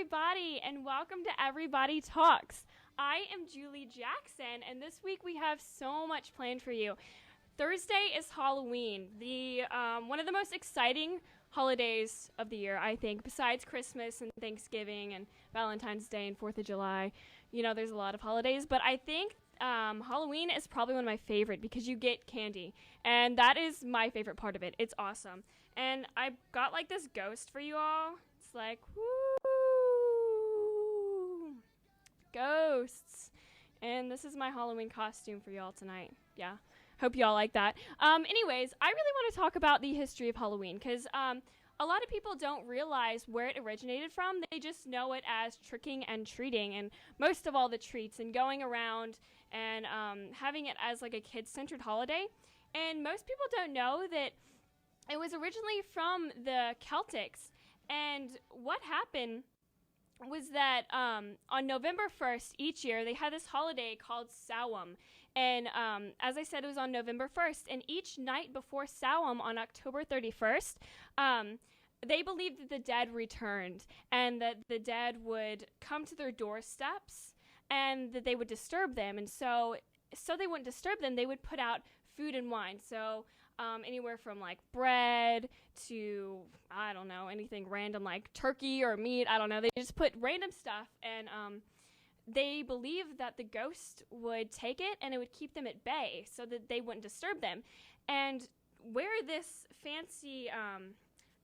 everybody, and welcome to Everybody Talks. I am Julie Jackson, and this week we have so much planned for you. Thursday is Halloween, the one of the most exciting holidays of the year, I think, besides Christmas and Thanksgiving and Valentine's Day and 4th of July. You know, there's a lot of holidays, but I think Halloween is probably one of my favorite because you get candy, and that is my favorite part of it. It's awesome. And I got like this ghost for you all. It's like, woo, ghosts. And this is my Halloween costume for y'all tonight. Yeah, hope y'all like that. Anyways, I really want to talk about the history of Halloween because a lot of people don't realize where it originated from. They just know it as tricking and treating, and most of all the treats and going around and having it as like a kid-centered holiday. And most people don't know that it was originally from the Celtics. And what happened was that on November 1st each year, they had this holiday called Samhain. And as I said, it was on November 1st. And each night before Samhain on October 31st, they believed that the dead returned and that the dead would come to their doorsteps and that they would disturb them. And so they wouldn't disturb them, they would put out food and wine. So anywhere from like bread to, I don't know, anything random like turkey or meat. I don't know. They just put random stuff, and they believed that the ghost would take it and it would keep them at bay so that they wouldn't disturb them. And where this fancy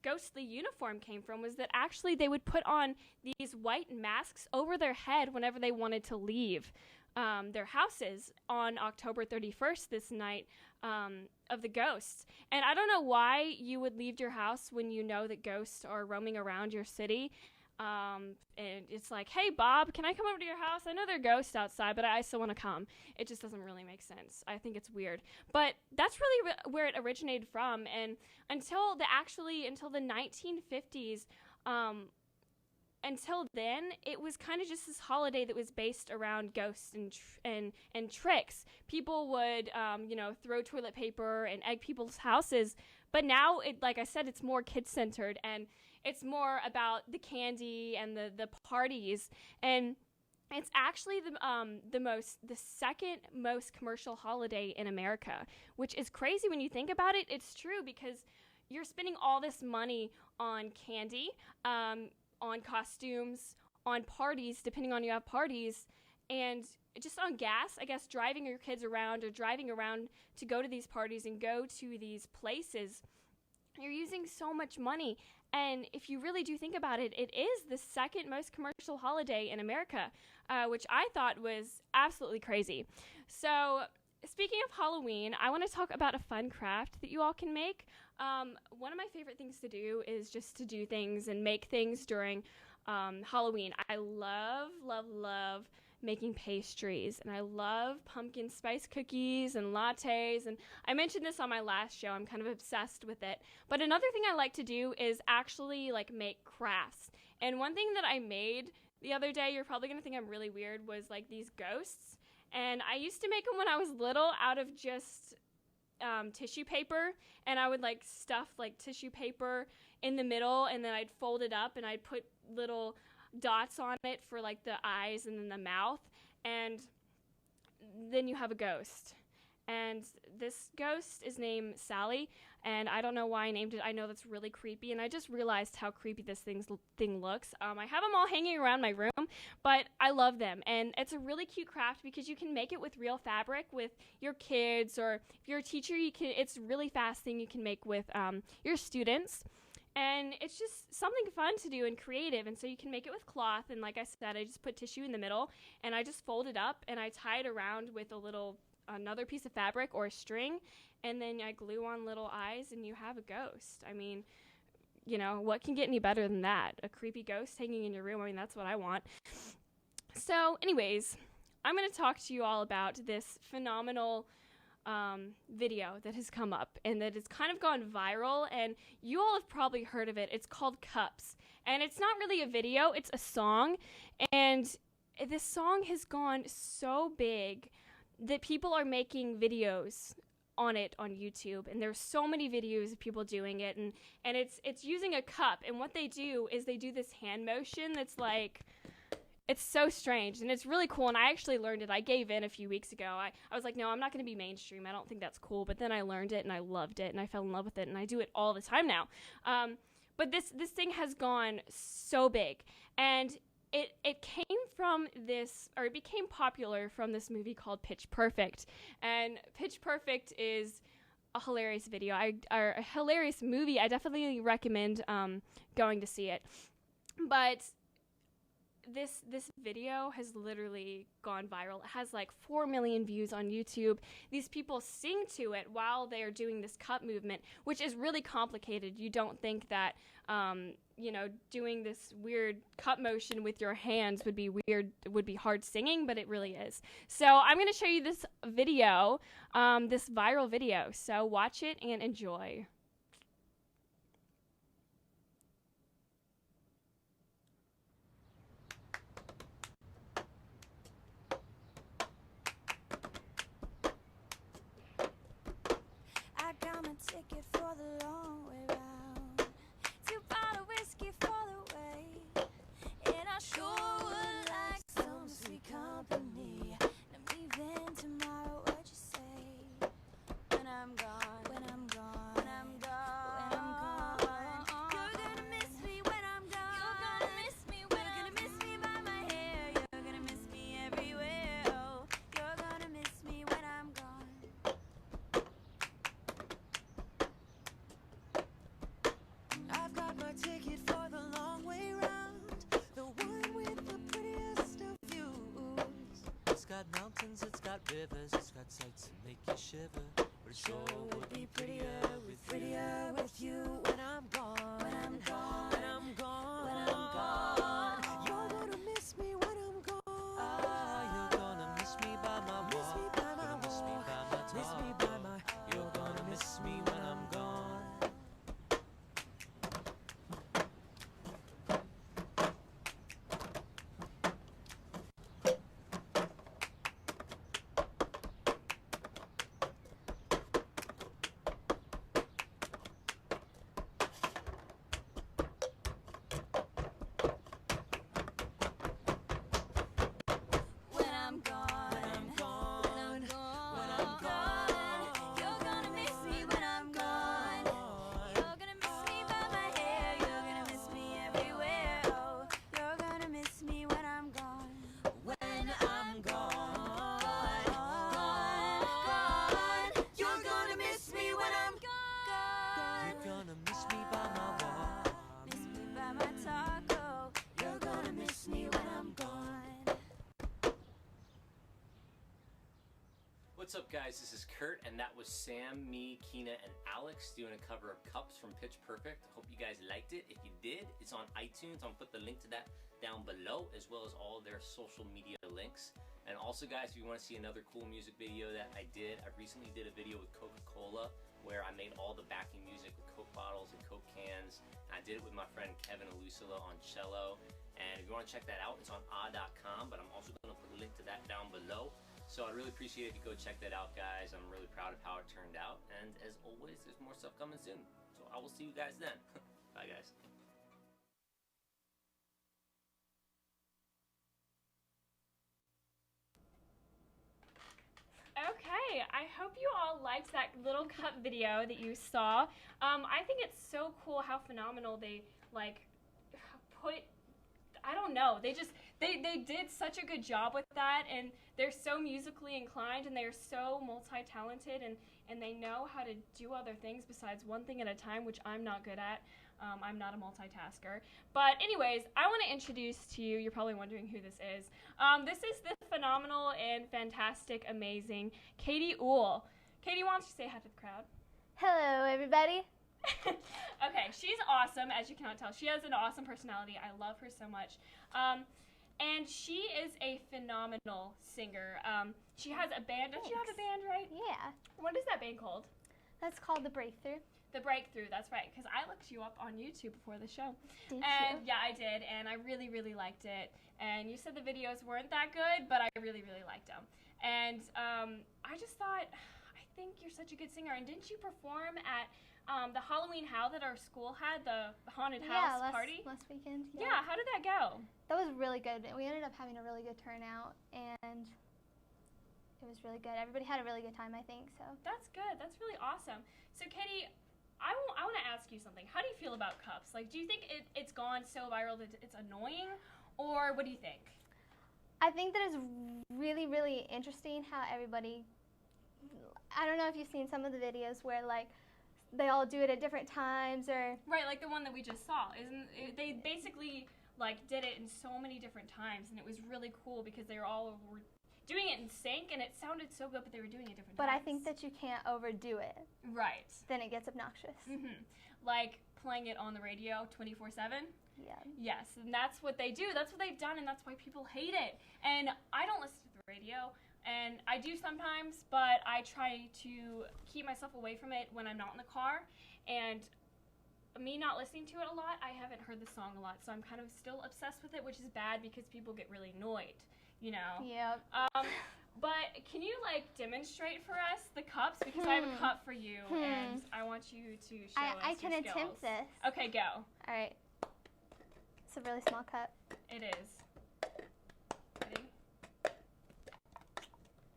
ghostly uniform came from was that actually they would put on these white masks over their head whenever they wanted to leave their houses on October 31st, this night of the ghosts. And I don't know why you would leave your house when you know that ghosts are roaming around your city. And it's like, hey, Bob, can I come over to your house? I know there are ghosts outside, but I still want to come. It just doesn't really make sense. I think it's weird. But that's really where it originated from. And until the 1950s, until then, it was kind of just this holiday that was based around ghosts and tricks. People would, throw toilet paper and egg people's houses. But now, like I said, it's more kid-centered, and it's more about the candy and the parties. And it's actually the second most commercial holiday in America, which is crazy when you think about it. It's true because you're spending all this money on candy, on costumes, on parties, depending on you have parties, and just on gas, I guess, driving your kids around or driving around to go to these parties and go to these places. You're using so much money. And if you really do think about it, it is the second most commercial holiday in America, which I thought was absolutely crazy. So speaking of Halloween, I want to talk about a fun craft that you all can make. One of my favorite things to do is just to do things and make things during Halloween. I love making pastries, and I love pumpkin spice cookies and lattes, and I mentioned this on my last show. I'm kind of obsessed with it. But another thing I like to do is actually like make crafts. And one thing that I made the other day, you're probably gonna think I'm really weird, was like these ghosts. And I used to make them when I was little out of just tissue paper, and I would like stuff like tissue paper in the middle, and then I'd fold it up and I'd put little dots on it for like the eyes and then the mouth, and then you have a ghost. And this ghost is named Sally, and I don't know why I named it. I know that's really creepy, and I just realized how creepy this thing looks. I have them all hanging around my room, but I love them, and it's a really cute craft because you can make it with real fabric with your kids, or if you're a teacher, it's a really fast thing you can make with your students. And it's just something fun to do and creative. And so you can make it with cloth. And like I said, I just put tissue in the middle, and I just fold it up, and I tie it around with another piece of fabric or a string. And then I glue on little eyes, and you have a ghost. I mean, you know, what can get any better than that? A creepy ghost hanging in your room. I mean, that's what I want. So anyways, I'm going to talk to you all about this phenomenal video that has come up and that has kind of gone viral, and you all have probably heard of it. It's called Cups, and it's not really a video, it's a song, and this song has gone so big that people are making videos on it on YouTube, and there's so many videos of people doing it, and it's using a cup, and what they do is they do this hand motion that's like, it's so strange, and it's really cool, and I actually learned it. I gave in a few weeks ago. I was like, no, I'm not going to be mainstream. I don't think that's cool, but then I learned it, and I loved it, and I fell in love with it, and I do it all the time now. But this thing has gone so big, and it came from this, or it became popular from this movie called Pitch Perfect. And Pitch Perfect is a hilarious video, or a hilarious movie. I definitely recommend going to see it. But this video has literally gone viral. It has like 4 million views on YouTube. These people sing to it while they are doing this cup movement, which is really complicated. You don't think that doing this weird cup motion with your hands would be weird, would be hard singing, but it really is. So I'm going to show you this video, this viral video. So watch it and enjoy. I got my ticket for the long way round, 2 bottle whiskey for the way, and I sure would like some sweet company. I'm leaving tomorrow, what you say? When I'm gone, when I'm gone, when I'm gone, when I'm gone. You're gonna miss me when I'm gone. You're gonna miss me when you're gonna miss me by my hair. You're gonna miss me everywhere. Oh, you're gonna miss me when I'm gone. I've got my ticket for the long way round, the one with the prettiest of views. It's got mountains, it's got rivers, it's got sights that make you shiver. But it sure would be prettier with you when I'm gone, when I'm gone, when I'm gone. when I'm gone. You're gonna miss me when I'm gone. You're gonna miss me by my walk. Miss me by my Gonna miss me walk. by my Miss talk. me by my. You're gonna miss me when I'm gone. When I'm gone, when I'm gone, when I'm gone, when I'm gone. You're gonna miss me when I'm gone. You're gonna miss me by my hair. You're gonna miss me everywhere. Oh, you're gonna miss me when I'm gone. When I'm gone, gone. You're gonna miss me when I'm gone. You're gonna miss me by my walk. Miss me by my taco. You're gonna miss me when I'm gone. What's up, guys? This is Kurt, and that was Sam, me, Keena, and Alex doing a cover of Cups from Pitch Perfect. Hope you guys liked it. If you did, it's on iTunes. I'll put the link to that down below, as well as all their social media links. And also, guys, if you want to see another cool music video that I did, I recently did a video with Coca-Cola where I made all the backing music with Coke bottles and Coke cans. And I did it with my friend Kevin Alusula on cello. And if you want to check that out, it's on ah.com, but I'm also going to put a link to that down below. So I'd really appreciate if you go check that out, guys. I'm really proud of how it turned out. And as always, there's more stuff coming soon. So I will see you guys then. Bye, guys. Okay, I hope you all liked that little cup video that you saw. I think it's so cool how phenomenal they put. I don't know. They did such a good job with that, and they're so musically inclined, and they're so multi-talented, and they know how to do other things besides one thing at a time, which I'm not good at. I'm not a multitasker. But anyways, I want to introduce to you, you're probably wondering who this is. This is the phenomenal and fantastic, amazing Katie Uhl. Katie, why don't you say hi to the crowd? Hello, everybody. Okay, she's awesome, as you cannot tell. She has an awesome personality. I love her so much. And she is a phenomenal singer. She has a band. Don't you have a band, right? Yeah, What is that band called? that's called The Breakthrough. The Breakthrough, that's right, because I looked you up on YouTube before the show. Did And you? yeah, I did, and I really, really liked it. And you said the videos weren't that good, but I really, really liked them. And I just thought, I think you're such a good singer. And didn't you perform at the Halloween How that our school had, the haunted house party? Last weekend. Yeah, how did that go? That was really good. We ended up having a really good turnout, and it was really good. Everybody had a really good time, I think. So That's good. That's really awesome. So, Katie, I want to ask you something. How do you feel about cups? Like, do you think it's gone so viral that it's annoying, or what do you think? I think that it's really, really interesting how everybody. I don't know if you've seen some of the videos where like they all do it at different times, or Right, like the one that we just saw. They basically like did it in so many different times, and it was really cool because they were doing it in sync, and it sounded so good, but they were doing it different but times. I think that you can't overdo it. Right. Then it gets obnoxious. Like playing it on the radio 24/7. Yeah. Yes, and that's what they do. That's what they've done, and that's why people hate it. And I don't listen to the radio, and I do sometimes, but I try to keep myself away from it when I'm not in the car. And me not listening to it a lot, I haven't heard the song a lot, so I'm kind of still obsessed with it, which is bad because people get really annoyed, you know? Yep. But can you, like, demonstrate for us the cups? Because I have a cup for you, and I want you to show us I can your attempt skills. this. Okay, go. All right. It's a really small cup. It is. Ready?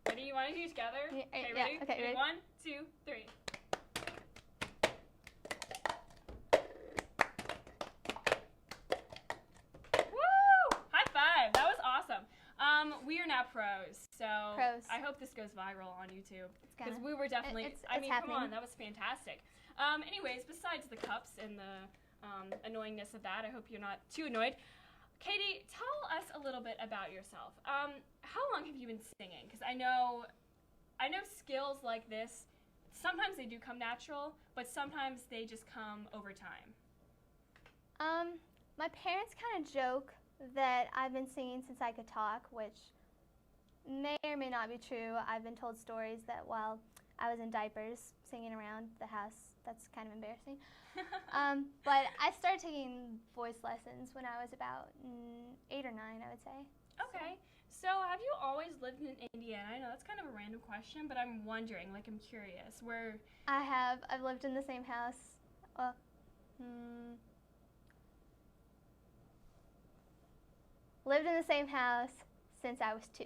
Ready? You want to do together? Yeah, Okay, yeah, ready? okay, ready. 1, 2, 3. Woo! High five! That was awesome. We are now pros, so Pros. I hope this goes viral on YouTube. It's Because gonna. we were definitely, it's I mean, happening. come on, that was fantastic. Anyways, besides the cups and the annoyingness of that, I hope you're not too annoyed. Katie, tell us a little bit about yourself. How long have you been singing? Because I know skills like this, sometimes they do come natural, but sometimes they just come over time. My parents kind of joke that I've been singing since I could talk, which may or may not be true. I've been told stories that while I was in diapers singing around the house, that's kind of embarrassing. But I started taking voice lessons when I was about 8 or 9, I would say. Okay. So have you always lived in Indiana? I know that's kind of a random question, but I'm wondering, like, I'm curious. Where? I have. I've lived in the same house. Well, lived in the same house since I was 2.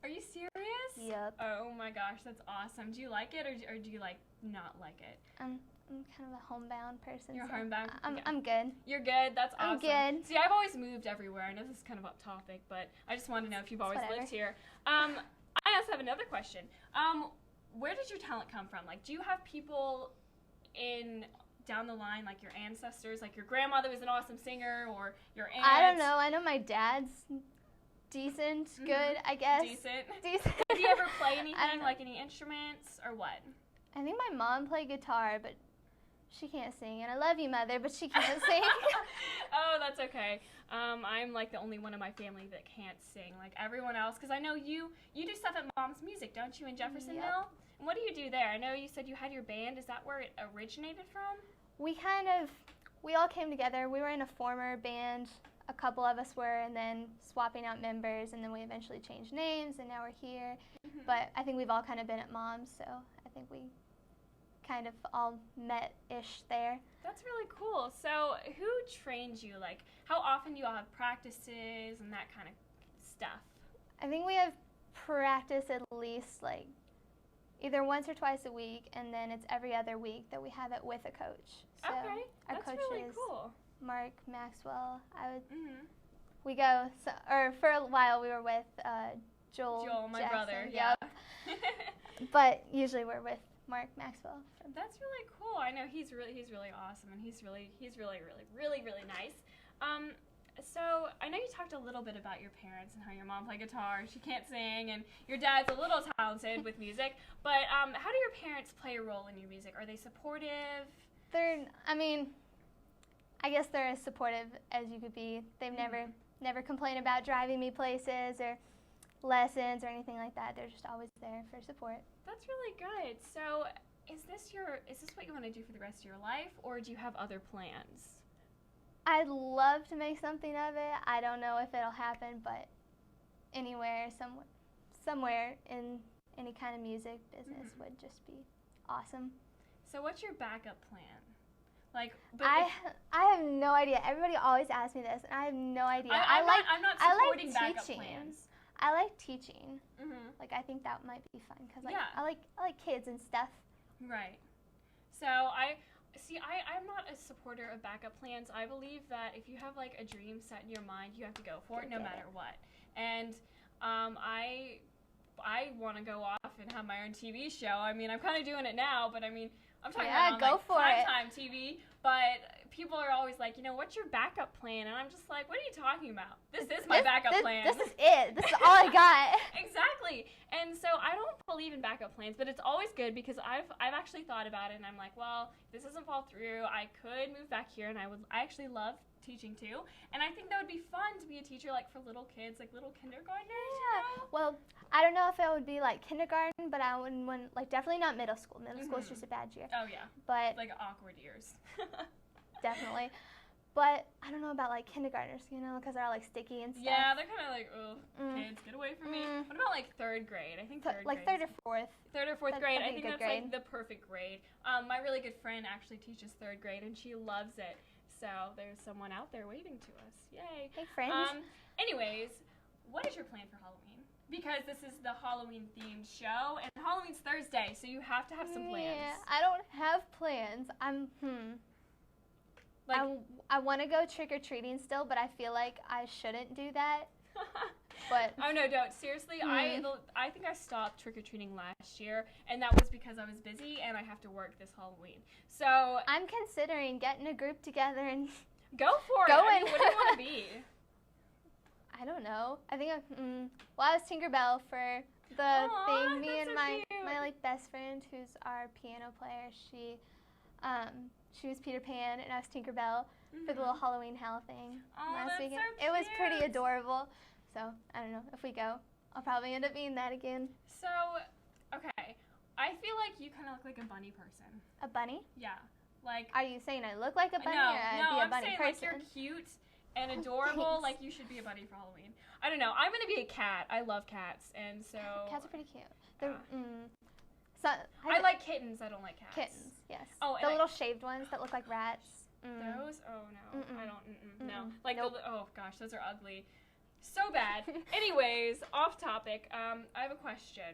Are you serious? Yep. Oh my gosh, that's awesome. Do you like it, or do you like not like it? I'm kind of a homebound person. You're so homebound? Okay. I'm good. You're good. That's awesome. I'm good. See, I've always moved everywhere. I know this is kind of off topic, but I just want to know if you've always Whatever. lived here. I also have another question. Where did your talent come from? Like, do you have people down the line, like your ancestors, like your grandmother was an awesome singer, or your aunt? I don't know. I know my dad's decent, good, I guess. Decent. Decent. Did you ever play I don't anything, know. like any instruments, or what? I think my mom played guitar, but she can't sing. And I love you, Mother, but she can't sing. Oh, that's okay. I'm like the only one in my family that can't sing, like everyone else. Because I know you do stuff at Mom's Music, don't you, in Jeffersonville? Yep. And what do you do there? I know you said you had your band. Is that where it originated from? We all came together. We were in a former band. A couple of us were, and then swapping out members, and then we eventually changed names, and now we're here. But I think we've all kind of been at Mom's, so I think we kind of all met-ish there. That's really cool. So who trained you? Like, how often do you all have practices and that kind of stuff? I think we have practice at least like either once or twice a week, and then it's every other week that we have it with a coach. So Okay, our that's coach really is cool. Mark Maxwell. Mm-hmm. We go, or for a while we were with Joel, my Jackson, brother, yeah. Yep. But usually we're with Mark Maxwell. That's really cool. I know he's really awesome, and he's really nice. So I know you talked a little bit about your parents and how your mom played guitar and she can't sing, and your dad's a little talented with music. But how do your parents play a role in your music? Are they supportive? I guess they're as supportive as you could be. They've never complained about driving me places or lessons or anything like that. They're just always there for support. That's really good. So is this what you want to do for the rest of your life, or do you have other plans? I'd love to make something of it. I don't know if it'll happen, but somewhere in any kind of music business Mhm. would just be awesome. So what's your backup plan? Like, but I have no idea. Everybody always asks me this, and I have no idea. I'm not I like supporting backup teaching. plans. I like teaching. Mm-hmm. Like, I think that might be fun because Yeah. I like kids and stuff. Right. So I'm not a supporter of backup plans. I believe that if you have like a dream set in your mind, you have to go for it no Get matter it. what. And I want to go off and have my own TV show. I mean, I'm kind of doing it now, but I mean, I'm talking Yeah, about on, go like, for it. primetime TV. But people are always like, what's your backup plan? And I'm just like, what are you talking about? This is my backup plan. This is it. This is all I got. Exactly. And so I don't believe in backup plans, but it's always good because I've actually thought about it, and I'm like, well, if this doesn't fall through, I could move back here, and I actually love teaching too, and I think that would be fun to be a teacher, like for little kids, like little kindergartners. Yeah. Well, I don't know if it would be like kindergarten, but I wouldn't want, like, definitely not middle school. Middle school is Mhm. just a bad year. Oh yeah, But like awkward years. definitely. But I don't know about like kindergartners, because they're all like sticky and stuff. Yeah, they're kind of like, oh, Mm. kids, get away from me. Mm. What about like third grade? I think third Like grade. third or fourth. Third or fourth That'd grade. I be a think good that's like grade. the perfect grade. My really good friend actually teaches third grade, and she loves it. So there's someone out there waiting to us. Yay. Hey, friends. Anyways, what is your plan for Halloween? Because this is the Halloween themed show, and Halloween's Thursday, so you have to have some plans. Yeah, I don't have plans. Like, I want to go trick or treating still, but I feel like I shouldn't do that. But oh no, don't. Seriously, I think I stopped trick or treating last year, and that was because I was busy and I have to work this Halloween. So I'm considering getting a group together and go for it. Go I mean, in. what do you want to be? I don't know. I think I was Tinkerbell for the Aw, thing. Me that's and so my cute. like best friend, who's our piano player, she was Peter Pan and I was Tinkerbell for the little Halloween Hell thing Oh, last that's weekend. so It was pretty cute. adorable. So I don't know if we go, I'll probably end up being that again. So, okay, I feel like you kind of look like a bunny person. A bunny? Yeah, like Are you saying I look like a bunny no, or I'd no, be a I'm bunny saying person? like you're cute and adorable. Thanks. Like you should be a bunny for Halloween. I don't know. I'm gonna be a cat. I love cats, and so Cats are pretty cute. They're, Yeah. So I like kittens. I don't like cats. kittens. Yes. Oh, and the I- little shaved ones that look like rats. Those? Oh no, Mm-mm. I don't. No, Mm-mm. like Nope. oh gosh, those are ugly. So bad. Anyways, off topic. I have a question.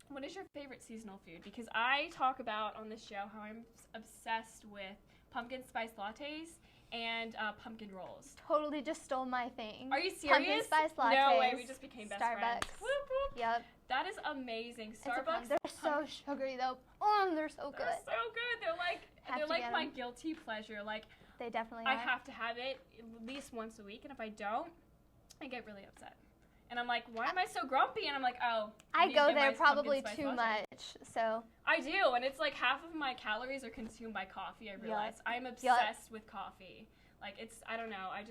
What is your favorite seasonal food? Because I talk about on this show how I'm obsessed with pumpkin spice lattes and pumpkin rolls. Totally just stole my thing. Are you Pumpkin serious? spice No way, lattes, we just became best friends. Starbucks. Whoop, whoop. Yep. That is amazing. It's a pump- Starbucks. They're so sugary though. Oh, they're so They're good. so good. Have They're to like get my 'em. guilty pleasure. Like They definitely I are. have to have it at least once a week, and if I don't, I get really upset. And I'm like, why am I so grumpy? And I'm like, oh. I need to go get there my probably pumpkin spice too latte. much. So I do, and it's like half of my calories are consumed by coffee. I realize I'm obsessed with coffee. Like I don't know. I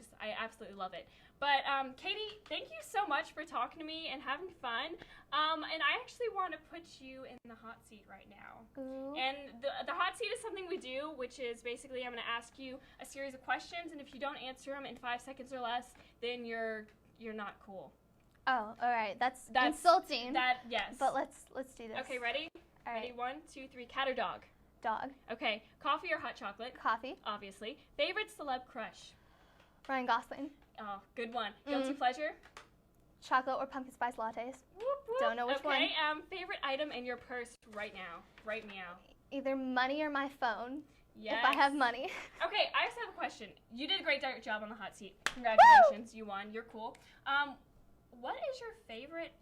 absolutely love it. But Katie, thank you so much for talking to me and having fun. And I actually want to put you in the hot seat right now. ooh. And the hot seat is something we do, which is basically I'm going to ask you a series of questions, and if you don't answer them in 5 seconds or less, then you're not cool. Oh, all right. That's That's- insulting. Yes. But let's do this. Okay, ready? All Ready? right. 1, 2, 3. Cat or dog? Dog. Okay. Coffee or hot chocolate? Coffee. Obviously. Favorite celeb crush? Ryan Gosling. Oh, good one. Guilty pleasure? Chocolate or pumpkin spice lattes. Whoop, whoop. Don't know which one. Okay. Favorite item in your purse right now? Right meow. Either money or my phone. Yes. If I have money. Okay, I just have a question. You did a great job on the hot seat. Congratulations, you won. You're cool. What is your favorite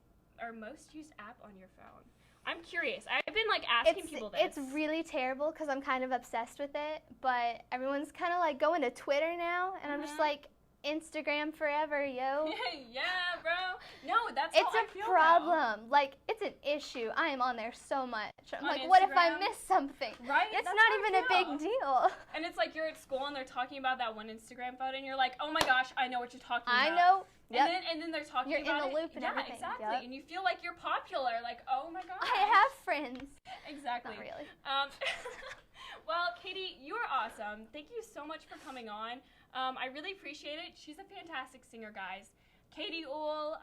or most used app on your phone? I'm curious. I've been like asking people this. It's really terrible because I'm kind of obsessed with it, but everyone's kind of like going to Twitter now, and I'm just like, Instagram forever, yo. Yeah, bro. No, that's It's how I a feel problem. Like, it's an issue. I am on there so much. I'm On like, what if I Instagram? miss something? now. Right? It's That's not how I even a feel. big deal. And it's like you're at school and they're talking about that one Instagram photo, and you're like, oh my gosh, I know what you're talking I about. know. And Yep. then they're talking You're in about the it. loop and yeah, everything. exactly. Yep. And you feel like you're popular. Like, oh my gosh. I have friends. Exactly. Not really. Well, Katie, you are awesome. Thank you so much for coming on. I really appreciate it. She's a fantastic singer, guys. Katie Uhl,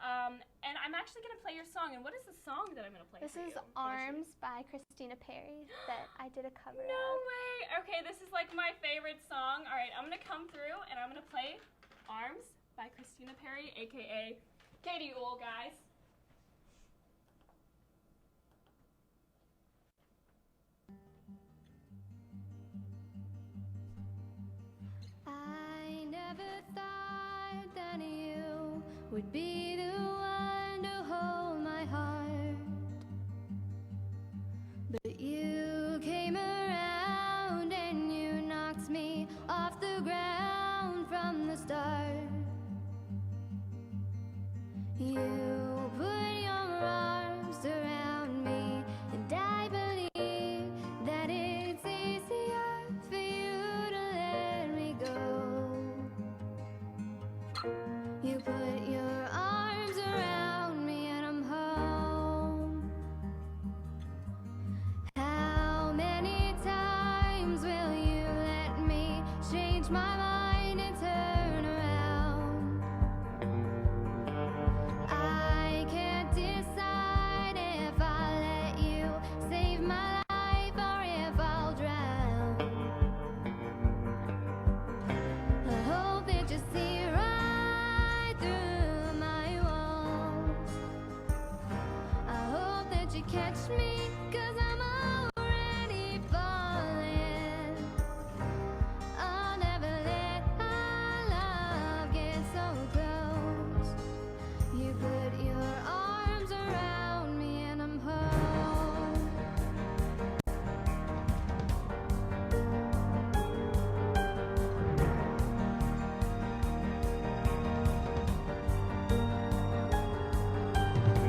and I'm actually going to play your song. And what is the song that I'm going to play This for is you? Arms by Christina Perry that I did a cover No of. way. Okay, this is like my favorite song. All right, I'm going to come through and I'm going to play Arms by Christina Perry, a.k.a. Katie Uhl, guys. I never thought that you would be the one to hold my heart, but you came around and you knocked me off the ground from the start. You put your arms around me, and I believe that it's easier for you to let me go. You put your arms around me and I'm home. How many times will you let me change my mind and turn around? I can't decide if I'll let you save my life or if I'll drown. I hope that you see right through my walls. I hope that you catch me, 'cause I'm already falling. I'll never let our love get so close. You put your arms around me and I'm home.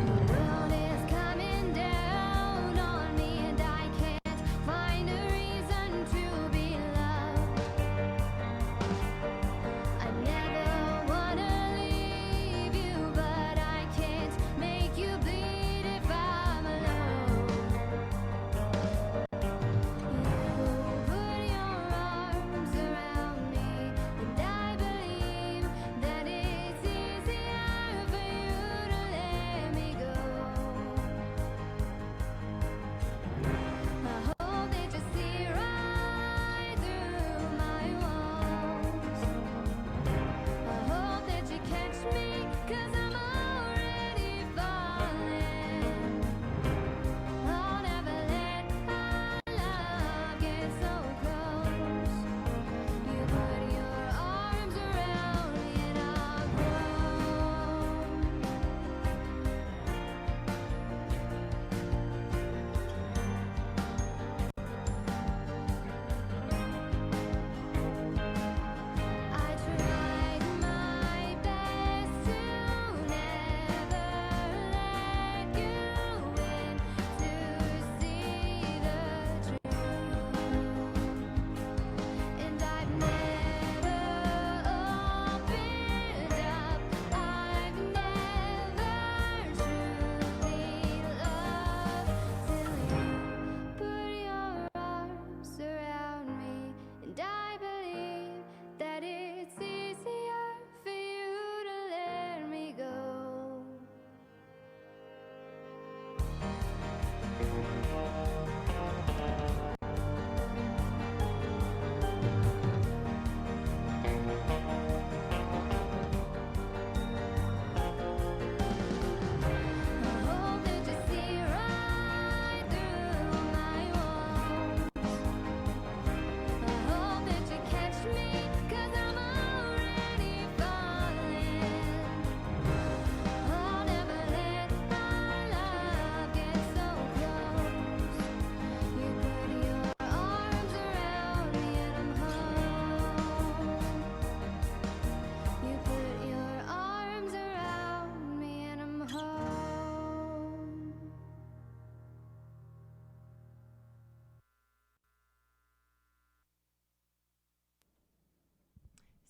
The world is coming down on me and I can't find a reason to be loved. I never wanna leave you, but I can't make you bleed if I'm alone. You put your arms around me, and I believe that it's easier for you to let me go. I hope that you see right through my walls. I hope that you catch me, 'cause I'm already falling. I'll never let our love get so close. You put your arms around me and I've grown. I tried my best to never let you in, to see the truth, and I've never opened up. I've never truly loved till you put your arms around me, and I believe that it's easier for you to let me go. I hope that you see right through my walls. I hope that you catch me, 'cause I'm already falling. I'll never let our love get so close. You put your arms around me and I'm home. You put your arms around me and I'm home.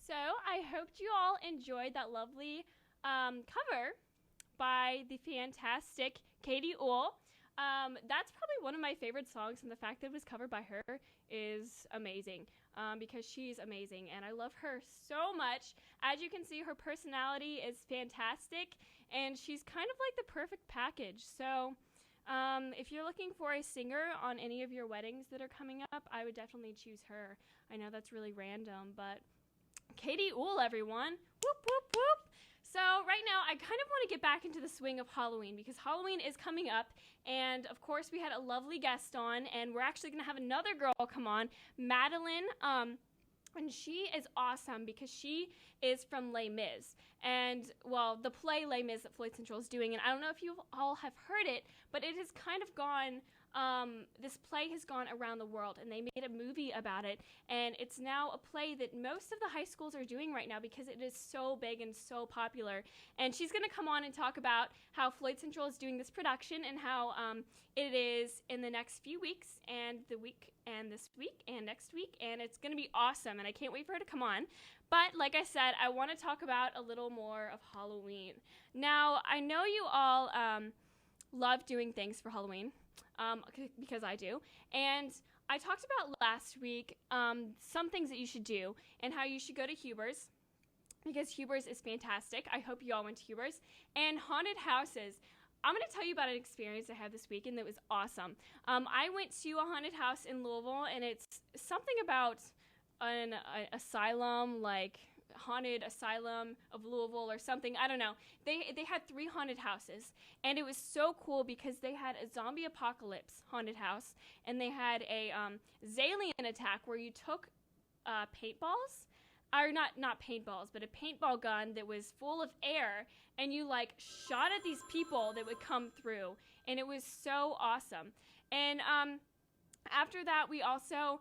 So I hoped you all enjoyed that lovely cover by the fantastic Katie Uhl. That's probably one of my favorite songs, and the fact that it was covered by her is amazing. Because she's amazing, and I love her so much. As you can see, her personality is fantastic, and she's kind of like the perfect package. So if you're looking for a singer on any of your weddings that are coming up, I would definitely choose her. I know that's really random, but Katie Uhl, everyone. Whoop, whoop, whoop. So right now, I kind of want to get back into the swing of Halloween, because Halloween is coming up, and of course we had a lovely guest on, and we're actually going to have another girl come on, Madeline, and she is awesome because she is from Les Mis, and, well, the play Les Mis that Floyd Central is doing, and I don't know if you all have heard it, but it has kind of gone, this play has gone around the world, and they made a movie about it, and it's now a play that most of the high schools are doing right now because it is so big and so popular. And she's going to come on and talk about how Floyd Central is doing this production and how it is in the next few weeks, and the week, and this week, and next week, and it's going to be awesome, and I can't wait for her to come on. But like I said, I want to talk about a little more of Halloween. Now, I know you all love doing things for Halloween. Because I do. And I talked about last week some things that you should do and how you should go to Huber's, because Huber's is fantastic. I hope you all went to Huber's. And haunted houses. I'm going to tell you about an experience I had this weekend that was awesome. I went to a haunted house in Louisville, and it's something about an asylum, like haunted asylum of Louisville or something. I don't know. They had 3 haunted houses, and it was so cool because they had a zombie apocalypse haunted house, and they had a Zalian attack where you took paintballs, or not paintballs, but a paintball gun that was full of air, and you like shot at these people that would come through, and it was so awesome. And after that, we also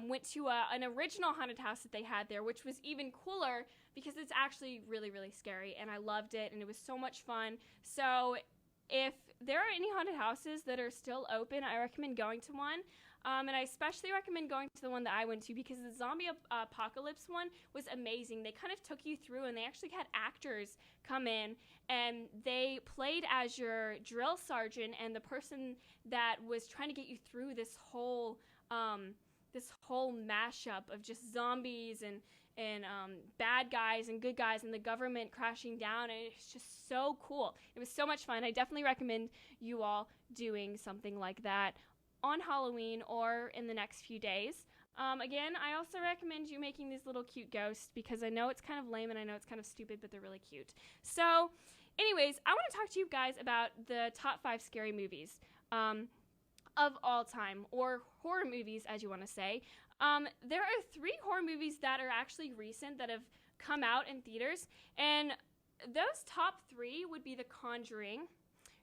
went to an original haunted house that they had there, which was even cooler because it's actually really, really scary, and I loved it, and it was so much fun. So if there are any haunted houses that are still open, I recommend going to one, and I especially recommend going to the one that I went to because the zombie apocalypse one was amazing. They kind of took you through, and they actually had actors come in, and they played as your drill sergeant and the person that was trying to get you through this whole mashup of just zombies and bad guys and good guys and the government crashing down, and it's just so cool. It was so much fun. I definitely recommend you all doing something like that on Halloween or in the next few days. Again, I also recommend you making these little cute ghosts because I know it's kind of lame and I know it's kind of stupid, but they're really cute. So anyways, I want to talk to you guys about the top 5 scary movies of all time, or horror movies as you want to say. There are 3 horror movies that are actually recent that have come out in theaters, and those top 3 would be The Conjuring,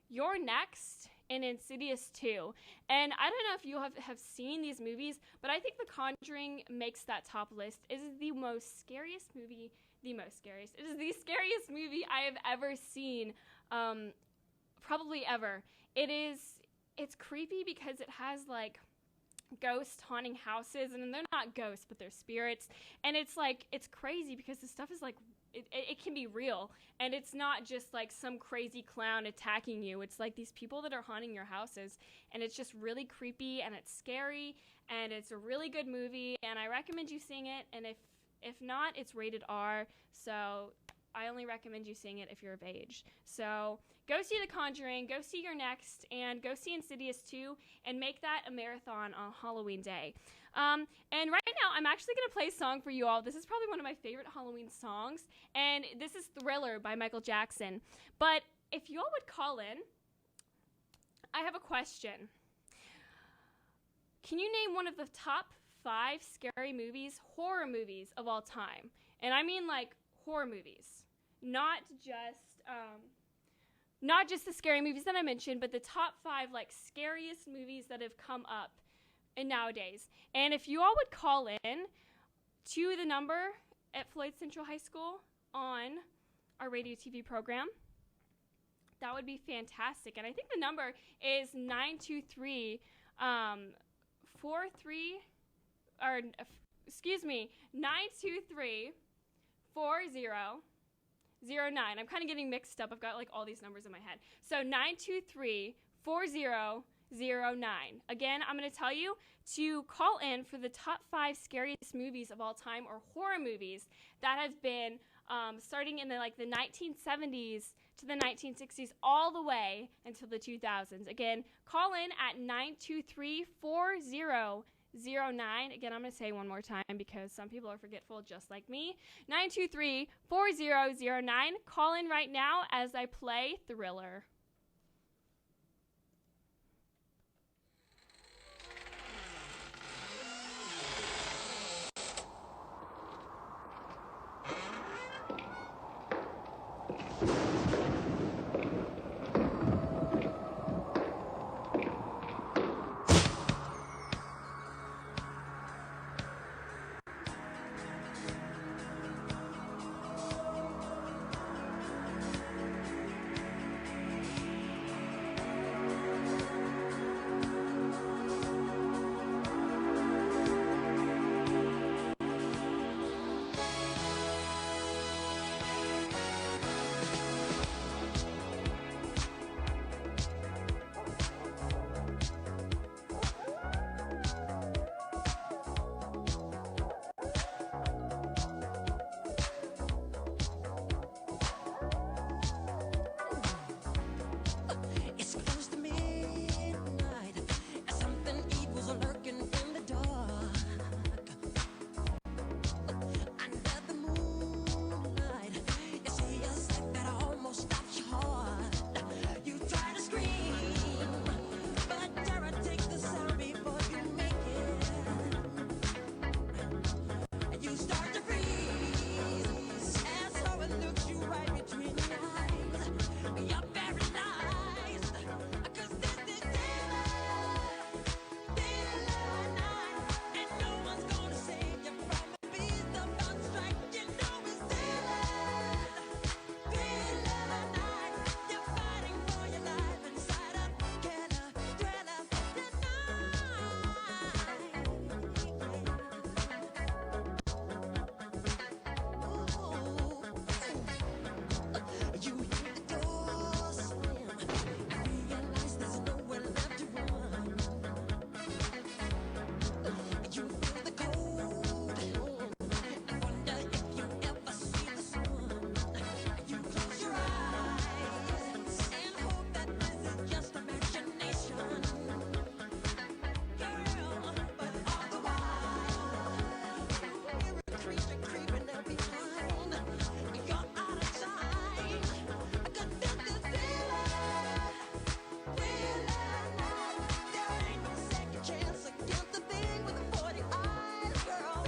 You're Next, and Insidious 2. And I don't know if you have seen these movies, but I think The Conjuring makes that top list. It is the scariest movie I have ever seen, probably ever. It's creepy because it has like ghosts haunting houses, and they're not ghosts, but they're spirits, and it's crazy because the stuff is like, it can be real, and it's not just like some crazy clown attacking you. It's like these people that are haunting your houses, and it's just really creepy, and it's scary, and it's a really good movie, and I recommend you seeing it. And if not, it's rated R, so I only recommend you seeing it if you're of age. So go see The Conjuring, go see You're Next, and go see Insidious 2, and make that a marathon on Halloween day. And right now, I'm actually going to play a song for you all. This is probably one of my favorite Halloween songs, and this is Thriller by Michael Jackson. But if you all would call in, I have a question. Can you name one of the top 5 scary movies, horror movies of all time? And I mean like horror movies, not just the scary movies that I mentioned, but the top 5 like scariest movies that have come up in nowadays. And if you all would call in to the number at Floyd Central High School on our radio TV program, that would be fantastic. And I think the number is 923 923-4009. I'm kind of getting mixed up. I've got like all these numbers in my head. So 923-4009. Again, I'm going to tell you to call in for the top 5 scariest movies of all time, or horror movies that have been starting in the 1970s to the 1960s all the way until the 2000s. Again, call in at 923-4009. Again, I'm going to say one more time because some people are forgetful just like me. 923-4009. Call in right now as I play Thriller. It's close to midnight, and something evil's lurking in the dark. Under the moonlight, you see a sight that almost stops your heart. You try to scream, but terror takes the sound before you make it. And you start to freeze, as horror looks you right between the eyes. You're paralyzed, 'cause this is daylight night, and no one's gonna save you from the beast about to strike. You know it's daylight night. You're fighting for your life inside a killer thriller tonight. You hear the door slam and realize there's nowhere left to run. You feel the cold hand and wonder if you ever see the sun. You close your eyes and hope that this is just imagination, girl. But all the while, you hear a creature creeping up behind. You're out of time, 'cause this is daylight night. There ain't no second chance against the thing with the 40 eyes, girl.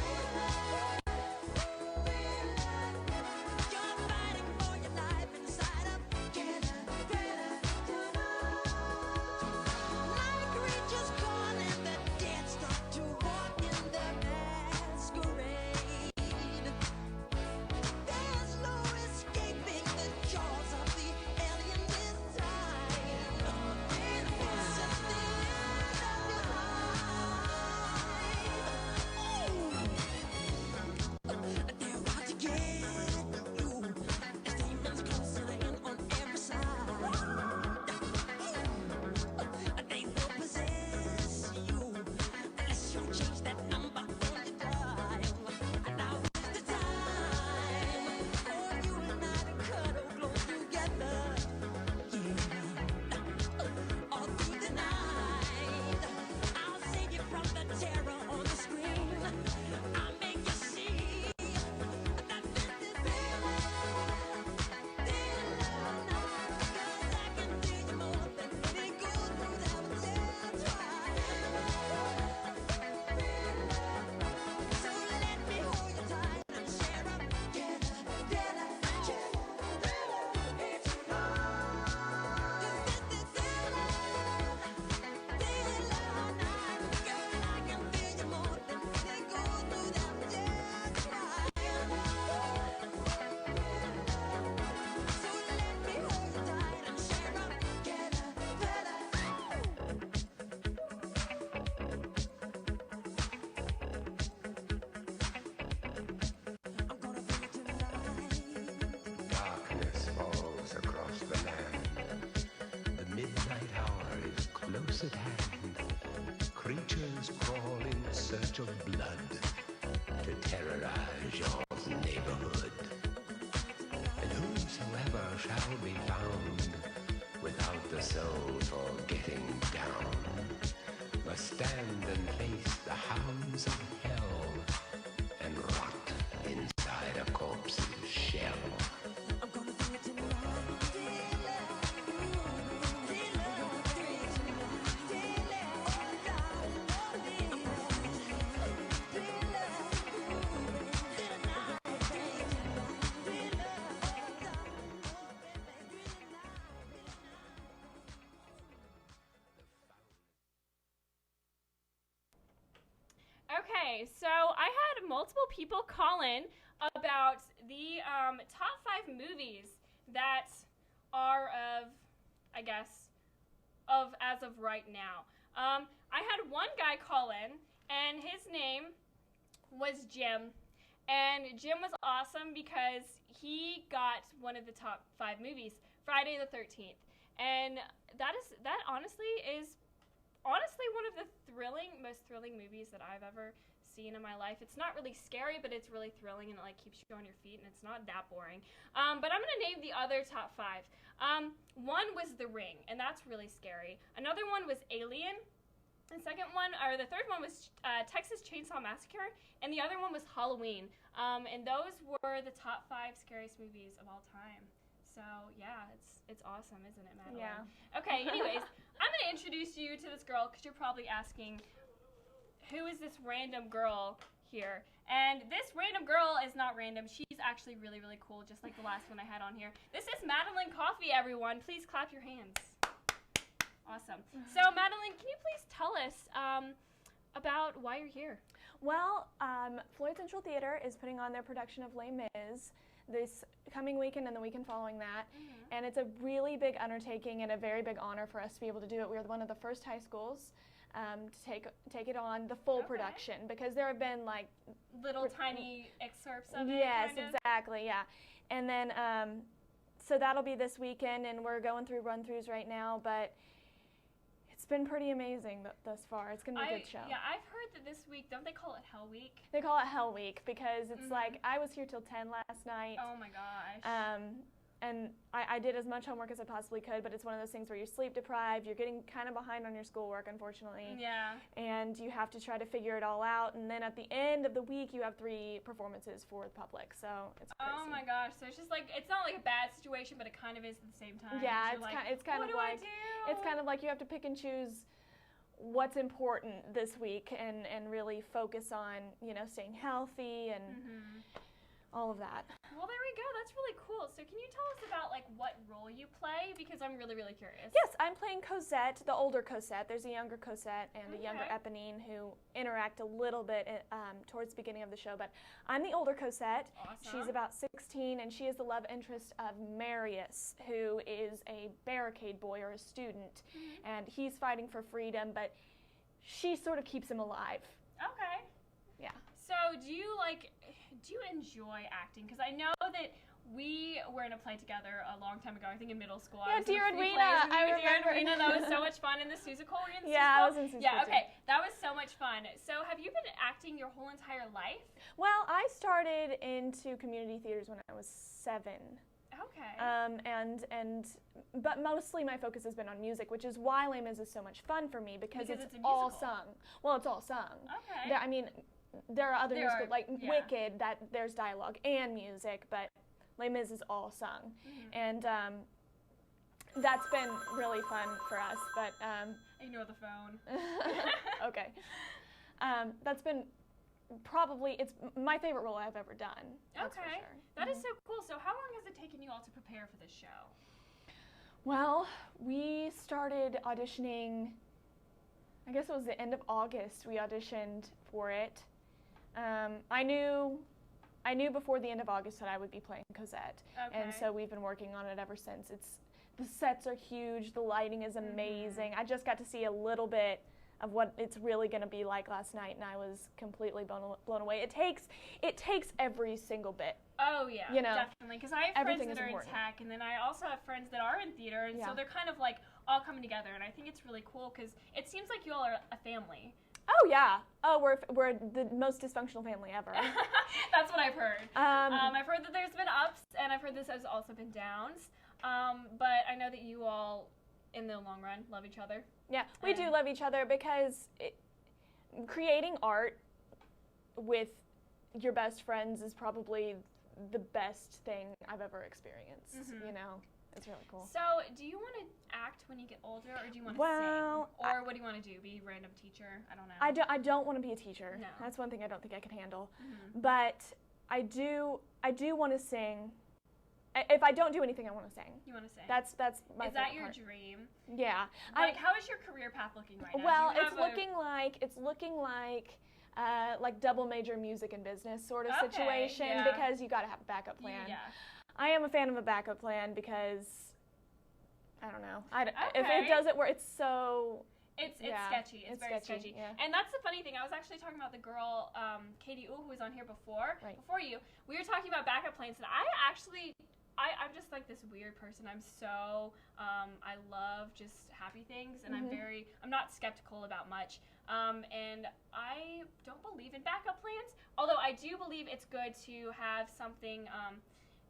You're fighting for your life inside a killer thriller tonight. Night creatures calling, the dead start to walk in their masquerade. There's no escaping the jaws of the alien this time. This is the end of your life. They're out to get you. As demons closing in on every side. They will possess you unless you change that number on your dial. Now is the time for you and I to cuddle close together. Yeah. All through the night, I'll save you from the terror on the screen. I'll make you see that this is daylight night. 'Cause I can do you more than any good would ever dare try. So let me hold you tight and share a killer thriller each night. 'Cause this is daylight night. Girl, I can feel you more than any good would ever dare try. So let me hold you tight and share a killer thriller. I'm gonna bring it to life. Darkness falls across the land. The midnight hour is close close at hand, creatures crawl in search of blood to terrorize your neighborhood. And whosoever shall be found without the soul for getting down must stand and face the hounds of hell and rot inside a corpse's shell. I'm gonna do it tonight. Dealer, Okay, so I had multiple people call in about the top 5 movies that are of, I guess, as of right now. I had one guy call in, and his name was Jim. And Jim was awesome because he got one of the top 5 movies, Friday the 13th. And that honestly is one of the most thrilling movies that I've ever seen in my life. It's not really scary, but it's really thrilling, and it like keeps you on your feet, and it's not that boring. But I'm gonna name the other top 5. One was The Ring, and that's really scary. Another one was Alien. The third one was Texas Chainsaw Massacre, and the other one was Halloween. And those were the top 5 scariest movies of all time. So yeah, it's awesome, isn't it, Madeline? Yeah. Okay. Anyways, I'm gonna introduce you to this girl because you're probably asking, who is this random girl here? And this random girl is not random. She's actually really, really cool, just like the last one I had on here. This is Madeline Coffey, everyone. Please clap your hands. Awesome. So, Madeline, can you please tell us about why you're here? Well, Floyd Central Theater is putting on their production of Les Mis this coming weekend and the weekend following that. And it's a really big undertaking and a very big honor for us to be able to do it. We were one of the first high schools to take it on the full production, because there have been like little tiny excerpts of it. Yes, kind of? exactly, yeah. And then so that'll be this weekend, and we're going through run-throughs right now, but it's been pretty amazing thus far. It's going to be a good show. Yeah, I've heard that this week, don't they call it Hell Week? They call it Hell Week because it's like, I was here till 10 last night. Oh my gosh. And I did as much homework as I possibly could, but it's one of those things where you're sleep deprived, you're getting kind of behind on your schoolwork, unfortunately. Yeah. And you have to try to figure it all out, and then at the end of the week, you have 3 performances for the public, so it's crazy. Oh my gosh, so it's just like, it's not like a bad situation, but it kind of is at the same time. Yeah, it's kind of like, it's kind of like you have to pick and choose what's important this week and really focus on, staying healthy and all of that. Well, there we go. That's really cool. So can you tell us about like what role you play? Because I'm really, really curious. Yes, I'm playing Cosette, the older Cosette. There's a younger Cosette and a younger Eponine who interact a little bit towards the beginning of the show. But I'm the older Cosette. Awesome. She's about 16, and she is the love interest of Marius, who is a barricade boy or a student. And he's fighting for freedom, but she sort of keeps him alive. Okay. Yeah. So do you enjoy acting? Because I know that we were in a play together a long time ago, I think in middle school. Yeah, Dear Edwina. I remember. Dear Edwina, that was so much fun. In the Seussical, were you in the Yeah, I Seussical? was in Seussical. Yeah, okay. That was so much fun. So have you been acting your whole entire life? Well, I started into community theaters when I was 7. Okay. But mostly my focus has been on music, which is why Les Mis is so much fun for me, because it's a all musical. sung. Well, it's all sung. Okay. There are other musicals, like yeah. Wicked, that there's dialogue and music, but Les Mis is all sung. And that's been really fun for us. But Ignore the phone. okay. That's been it's my favorite role I've ever done. That's for Okay. sure. That is so cool. So how long has it taken you all to prepare for this show? Well, we started auditioning, I guess it was the end of August we auditioned for it. I knew before the end of August that I would be playing Cosette. Okay. And so we've been working on it ever since. The sets are huge, the lighting is amazing. I just got to see a little bit of what it's really going to be like last night, and I was completely blown away. It takes every single bit. Oh yeah, You know, definitely. Because I have friends everything that is are important. in tech, and then I also have friends that are in theater, and Yeah. so they're kind of like all coming together. And I think it's really cool because it seems like you all are a family. Oh yeah. Oh, we're the most dysfunctional family ever. That's what I've heard. Um, I've heard that there's been ups, and I've heard this has also been downs. But I know that you all, in the long run, love each other. Yeah, we do And- love each other because creating art with your best friends is probably the best thing I've ever experienced. Mhm. You know, it's really cool. So, do you want to act when you get older, or do you want to Well, sing? Or what do you want to do? Be a random teacher? I don't know. I don't want to be a teacher. No. That's one thing I don't think I can handle. Mhm. But I do want to sing. If I don't do anything, I want to sing. You want to sing? That's my Is that favorite your part. dream? Yeah. Like, how is your career path looking right now? Well, Do you it's have a- looking like double major music and business sort of Okay, situation yeah. because you got to have a backup plan. Yeah. I am a fan of a backup plan because I don't know. If Okay. it doesn't work, it's so. It's Yeah, sketchy. It's very sketchy, sketchy. yeah. And that's the funny thing. I was actually talking about the girl, Katie Ooh, who was on here before you. We were talking about backup plans, and I'm just like this weird person. I'm so, I love just happy things, and Mhm. I'm not skeptical about much. And I don't believe in backup plans, although I do believe it's good to have something,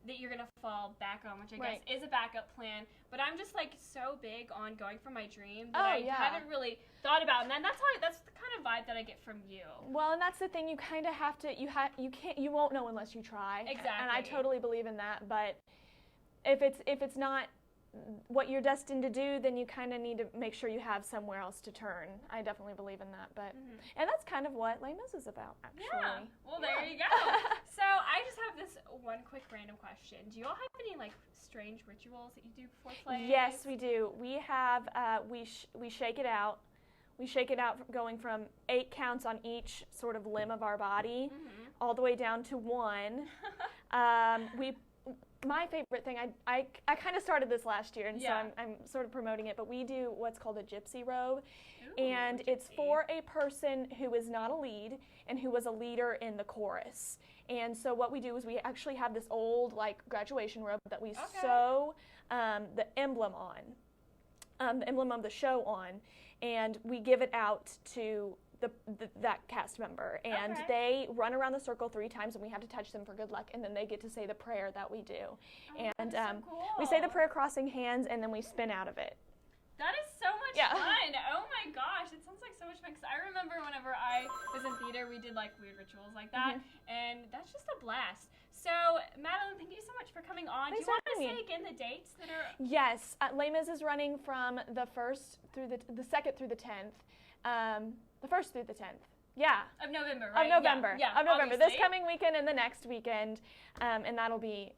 that you're gonna fall back on, which I Right. guess is a backup plan. But I'm just like so big on going for my dream that Oh, I yeah. haven't really thought about, and then that's the kind of vibe that I get from you. Well, and that's the thing. You kind of have to. You won't know unless you try. And I Exactly. totally believe in that. But if it's not what you're destined to do, then you kind of need to make sure you have somewhere else to turn. I definitely believe in that. But and that's kind of what Les Mis is about, actually. Yeah. Well, there Yeah. you go. So I just have this one quick random question. Do you all have any like strange rituals that you do before plays? Yes, we do. We have we shake it out. We shake it out going from 8 counts on each sort of limb of our body, all the way down to 1. My favorite thing, I kind of started this last year, and Yeah. so I'm sort of promoting it, but we do what's called a gypsy robe, Ooh, and it's gypsy. for a person who is not a lead and who was a leader in the chorus. And so what we do is we actually have this old like graduation robe that we sew the emblem on, the emblem of the show on, and we give it out to that cast member, and Okay. they run around the circle 3 times, and we have to touch them for good luck, and then they get to say the prayer that we do. Oh, And that is so cool. we say the prayer crossing hands, and then we spin out of it. That is so much Yeah. fun. Oh my gosh, it sounds like so much fun. Because I remember whenever I was in theater, we did like weird rituals like that, and that's just a blast. So, Madeline, thank you so much for coming on. Thanks Do you want for to having say again the dates that are? Yes, Les Mis is running from the 1st through the 2nd through the 10th. The 1st through the 10th. Yeah. Of November, right? Of November. Yeah, Of November. This obviously. coming weekend and the next weekend, and that'll be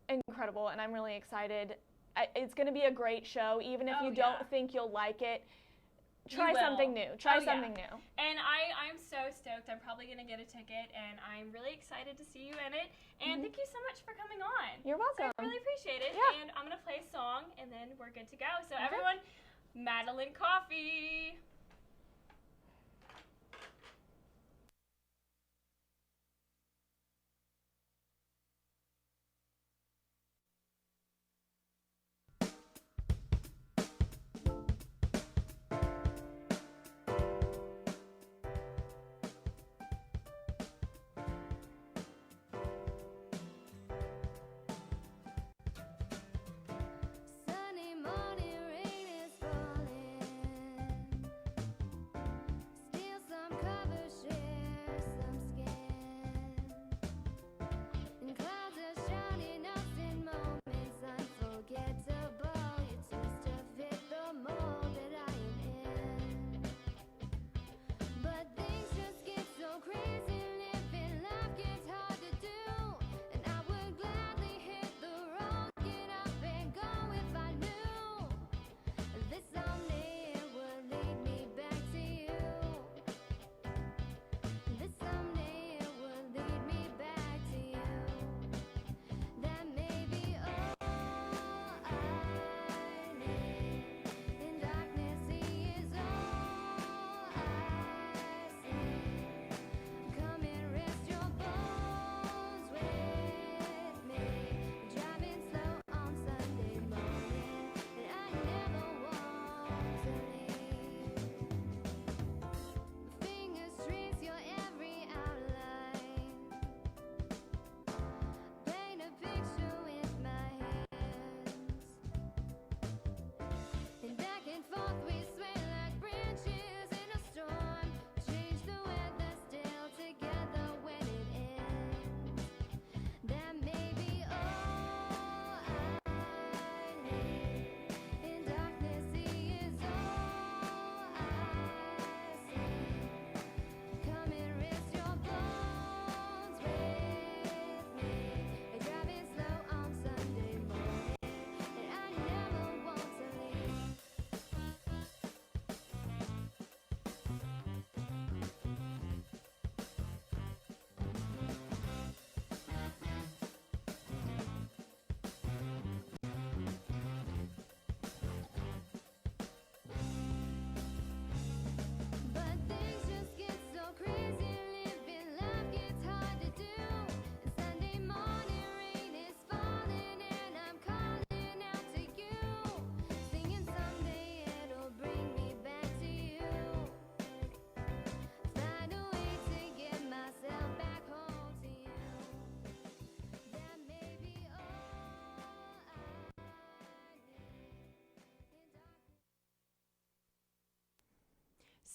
incredible. And I'm really excited. It's going to be a great show, even if Oh, you yeah. don't think you'll like it. You Try will. something new. Try Oh, yeah. something new. And I'm so stoked. I'm probably going to get a ticket, and I'm really excited to see you in it. And thank you so much for coming on. You're welcome. I really appreciate it. Yeah. And I'm going to play a song, and then we're good to go. So, everyone, Madeline Coffee. Sunny morning rain is falling.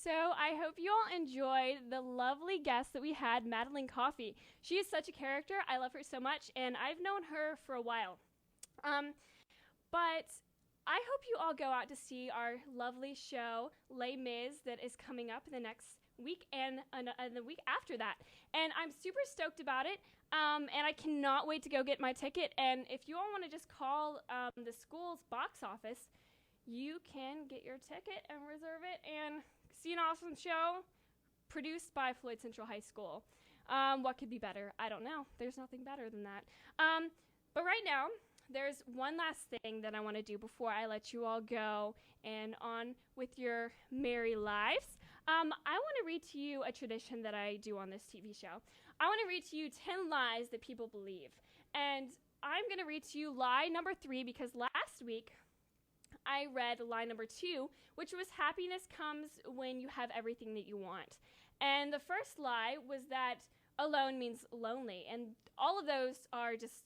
So I hope you all enjoyed the lovely guest that we had, Madeline Coffey. She is such a character. I love her so much, and I've known her for a while. But I hope you all go out to see our lovely show, Les Mis, that is coming up in the next week and the week after that. And I'm super stoked about it, and I cannot wait to go get my ticket. And if you all want to just call the school's box office, you can get your ticket and reserve it and see an awesome show produced by Floyd Central High School. What could be better? I don't know. There's nothing better than that. But right now, there's one last thing that I want to do before I let you all go and on with your merry lives. I want to read to you a tradition that I do on this TV show. I want to read to you 10 lies that people believe. And I'm going to read to you lie number 3 because last week I read lie number 2, which was happiness comes when you have everything that you want. And the first lie was that alone means lonely. And all of those are just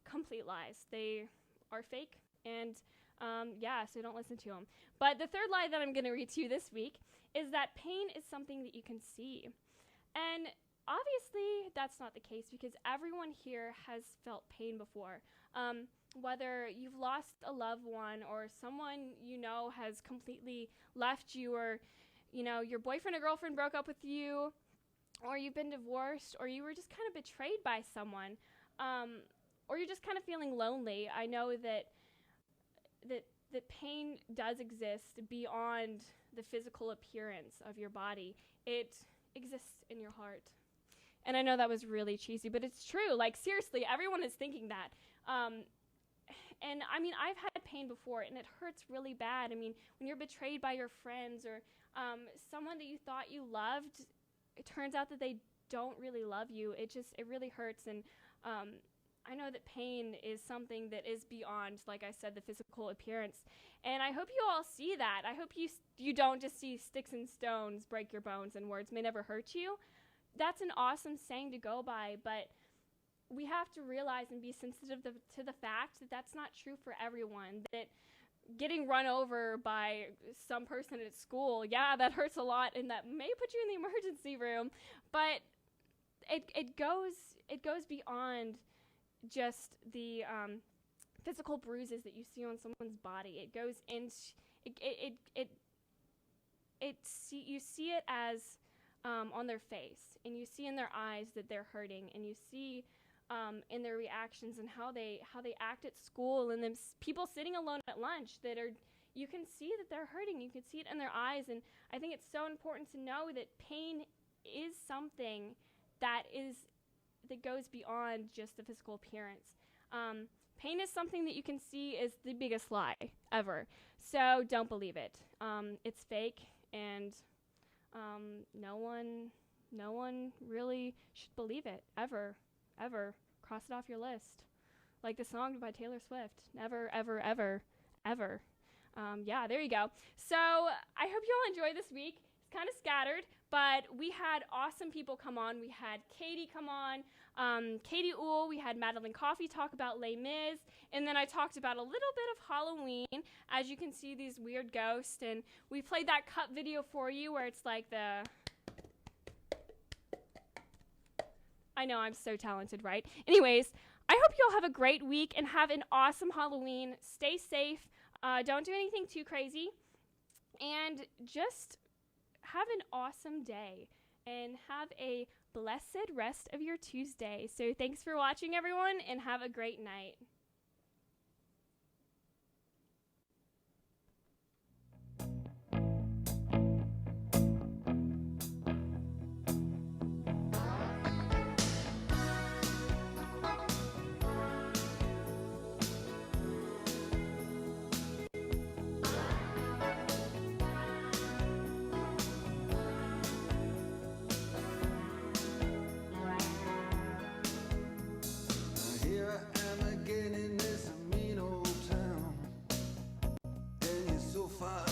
complete lies. They are fake, and so don't listen to them. But the third lie that I'm going to read to you this week is that pain is something that you can see. And obviously that's not the case because everyone here has felt pain before. Whether you've lost a loved one or someone you know has completely left you, or your boyfriend or girlfriend broke up with you, or you've been divorced, or you were just kind of betrayed by someone, or you're just kind of feeling lonely. I know that pain does exist beyond the physical appearance of your body. It exists in your heart. And I know that was really cheesy, but it's true. Like, seriously, everyone is thinking that. And I mean, I've had pain before, and it hurts really bad. I mean, when you're betrayed by your friends or someone that you thought you loved, it turns out that they don't really love you. It really hurts. And I know that pain is something that is beyond, like I said, the physical appearance. And I hope you all see that. I hope you don't just see sticks and stones break your bones and words may never hurt you. That's an awesome saying to go by, but we have to realize and be sensitive to the fact that that's not true for everyone. That getting run over by some person at school, yeah, that hurts a lot, and that may put you in the emergency room, but it goes beyond just the physical bruises that you see on someone's body. It goes into you see it as on their face, and you see in their eyes that they're hurting, and you see in their reactions and how they act at school, and then people sitting alone at lunch you can see that they're hurting. You can see it in their eyes, and I think it's so important to know that pain is something that goes beyond just the physical appearance. Pain is something that you can see is the biggest lie ever. So don't believe it. It's fake, and no one really should believe it ever. Cross it off your list. Like the song by Taylor Swift. Never, ever, ever, ever. There you go. So I hope you all enjoy this week. It's kind of scattered, but we had awesome people come on. We had Katie come on, Katie Uhl. We had Madeline Coffey talk about Les Mis, and then I talked about a little bit of Halloween. As you can see, these weird ghosts, and we played that cut video for you where it's like I know I'm so talented, right? Anyways, I hope you all have a great week and have an awesome Halloween. Stay safe. Don't do anything too crazy, and just have an awesome day and have a blessed rest of your Tuesday. So thanks for watching, everyone, and have a great night. Here I am again in this mean old town, and you're so far